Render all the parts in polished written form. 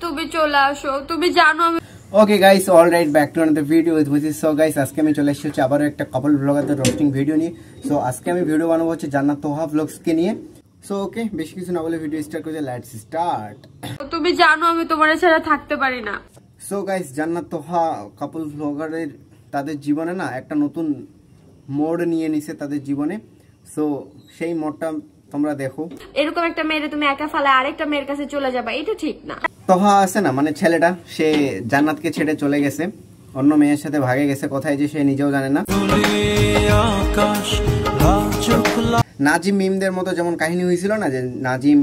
তুমি চলে আসো, তুমি জানো আমি। Okay guys, alright, back to another video with Musi. So guys, আজকে আমি চলে এসেছি আবারও একটা কাপল ব্লগারদের রোস্টিং ভিডিও নিয়ে। সো আজকে আমি ভিডিও বানাবো হচ্ছে জান্নাত তোহা ব্লগসকে নিয়ে। সো ওকে, বেশি কিছু না বলে ভিডিও স্টার্ট করতে, লেটস স্টার্ট। তুমি জানো আমি তোমার ছাড়া থাকতে পারি না। সো গাইস, জান্নাত তোহা কাপল ব্লগারের তাদের জীবনে না একটা নতুন মোড় নিয়ে নিছে তাদের জীবনে। সো সেই মোড়টা তোমরা দেখো। এরকম একটা মেয়েরে তুমি একা ফেলে আরেকটা মেয়ের কাছে চলে যাবা, এটা ঠিক না। তোহা আছে না, মানে ছেলেটা, সে জান্নাতকে ছেড়ে চলে গেছে, অন্য মেয়ের সাথে ভাগে গেছে, কোথায় যে সে নিজেও জানে না। নাজিম মিমদের মতো যেমন কাহিনী হয়েছিল না, যে নাজিম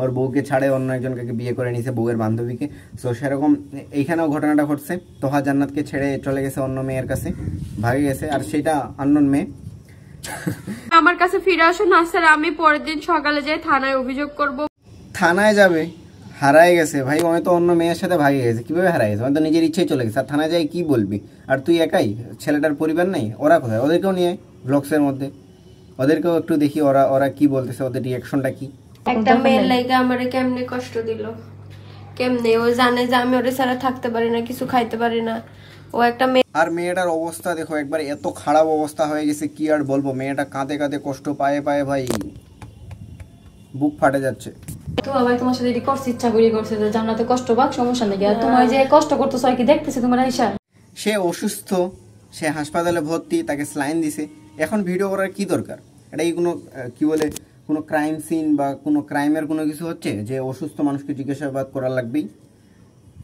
ওর বউকে ছাড়ে অন্য একজনকে বিয়ে করে নিয়েছে, বউয়ের বান্ধবীকে। সো সেরকম এইখানেও ঘটনাটা ঘটছে। তোহা জান্নাতকে ছেড়ে চলে গেছে অন্য মেয়ের কাছে, ভাগে গেছে, আর সেটা আননোন মেয়ে। আমার কাছে ফিরে আসো না স্যার, আমি পরের দিন সকালে যাই থানায় অভিযোগ করব। থানায় যাবে? হারায় গেছে ভাই, আমি তো অন্য মেয়ের সাথে ভাগে গেছে, কিভাবে হারায় গেছে? আমি তো নিজের ইচ্ছেই চলে গেছে, আর থানায় যাই কি বলবি? আর তুই একাই, ছেলেটার পরিবার নাই? ওরা কোথায়? ওদেরকেও নিয়ে ব্লগসের মধ্যে, ওদেরকেও একটু দেখি ওরা ওরা কি বলতেছে, ওদের রিয়াকশনটা কি। একটা মেয়ের লাইগা আমারে কেমনে কষ্ট দিল, কেমনে ও জানে যে আমি ওরে ছাড়া থাকতে পারি না, কিছু খাইতে পারি না। ও একটা মেয়ে, আর মেয়েটার অবস্থা দেখো একবার, এত খারাপ অবস্থা হয়ে গেছে, কি আর বলবো। মেয়েটা কাঁদে কাঁদে কষ্ট পায়ে পায়ে ভাই বুক ফাটে যাচ্ছে। তো ভাই তোমার সাথে এটি করছে, ইচ্ছা করে করছে যে জান্নাতে কষ্ট পাক, সমস্যা নাকি? আর তোমার যে কষ্ট করতেছ আর কি দেখতেছে তোমার আইসা। সে অসুস্থ, সে হাসপাতালে ভর্তি, তাকে স্লাইন দিছে। এখন ভিডিও করার কি দরকার? এটা কি কোনো কি বলে কোনো ক্রাইম সিন বা কোনো ক্রাইমের কোনো কিছু হচ্ছে যে অসুস্থ মানুষকে জিজ্ঞাসাবাদ করা লাগবেই?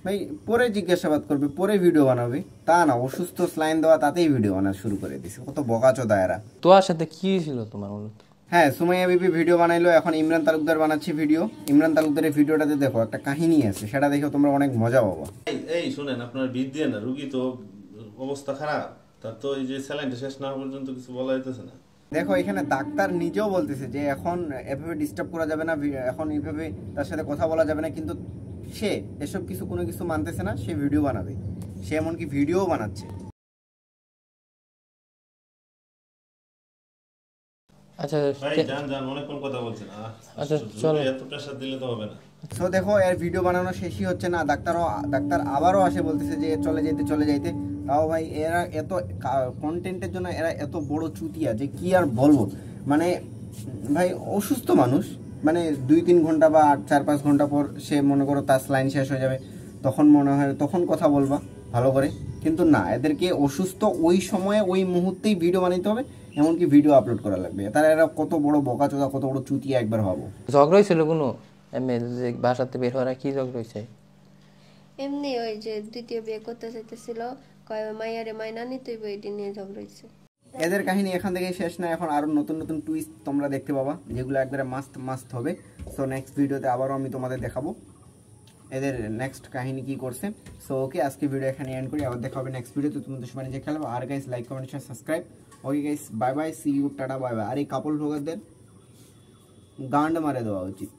ভাই পরে জিজ্ঞাসাবাদ করবে, পরে ভিডিও বানাবে, তা না, অসুস্থ স্লাইন দেওয়া তাতেই ভিডিও বানানো শুরু করে দিছে। কত বকাচোদা এরা। তোমার সাথে কি ছিল তোমার? হ্যাঁ, সুমাইয়া বিবি ভিডিও বানাইলো, এখন ইমরান তালুকদার বানাচ্ছে ভিডিও। ইমরান তালুকদারের ভিডিওটাতে দেখো একটা কাহিনী আছে, সেটা দেখে তোমরা অনেক মজা পাবো। এই শুনেন, আপনার বিদ দিয়ে না, রুগী তো অবস্থা খারাপ, তার তো এই যে স্যালাইনটা শেষ না পর্যন্ত কিছু বলা যাইতেছে না। দেখো এখানে ডাক্তার নিজেও বলতেছে যে এখন এভাবে ডিস্টার্ব করা যাবে না, এখন এইভাবে তার সাথে কথা বলা যাবে না, কিন্তু সে এসব কিছু কোনো কিছু মানতেছে না, সে ভিডিও বানাবে, সে এমনকি ভিডিও বানাচ্ছে। আচ্ছা ভাই জান অনেকক্ষণ কথা বলছেন। আচ্ছা চলো, এত প্রেসার দিলে তো হবে না। সো দেখো এর ভিডিও বানানো শেষই হচ্ছে না, ডাক্তার আবারও আসে বলতেছে যে চলে যাইতে। তাও ভাই এরা এত কন্টেন্টের জন্য এরা এত বড় চুতিয়া যে কি আর বলবো। মানে ভাই অসুস্থ মানুষ, মানে 2-3 ঘন্টা বা 4-5 ঘন্টা পর সে মনে করো তার স্লাইন শেষ হয়ে যাবে, তখন মনে হয় তখন কথা বলবা ভালো করে, কিন্তু না, এদেরকে অসুস্থ ওই সময়ে ওই মুহূর্তেই ভিডিও বানাইতে হবে, এমনকি ভিডিও আপলোড করা লাগবে। তারা এরা কত বড় বোকাচোদা, কত বড় চুতিয়া একবার ভাবো। ঝগড়া হয়েছিল কোনো বাসাতে বের হওয়ার? কি ঝগড়া হয়েছে? এমনি ওই যে দ্বিতীয় বিয়ে করতে চাইতেছিল, কয় মাইয়ারে মাইনা নিতেই বইটি নিয়ে ঝগড়া হয়েছে। এদের কাহিনী এখান থেকে শেষ না, এখন আরো নতুন নতুন টুইস্ট তোমরা দেখতে পাবা, যেগুলো একবারে মাস্ট হবে। সো নেক্সট ভিডিওতে আবারও আমি তোমাদের দেখাবো এদের নেক্সট কাহিনী কি করছে। সো ওকে, আজকে ভিডিও এখানে এন্ড করি, আবার দেখা হবে নেক্সট ভিডিওতে। তোমাদের সময় নিজে খেলাবো। আর guys, like comment share subscribe. Okay guys, bye bye, see you, tata, bye bye. আর এই কাপল ব্লগারদের গান্ড মারে দেওয়া উচিত।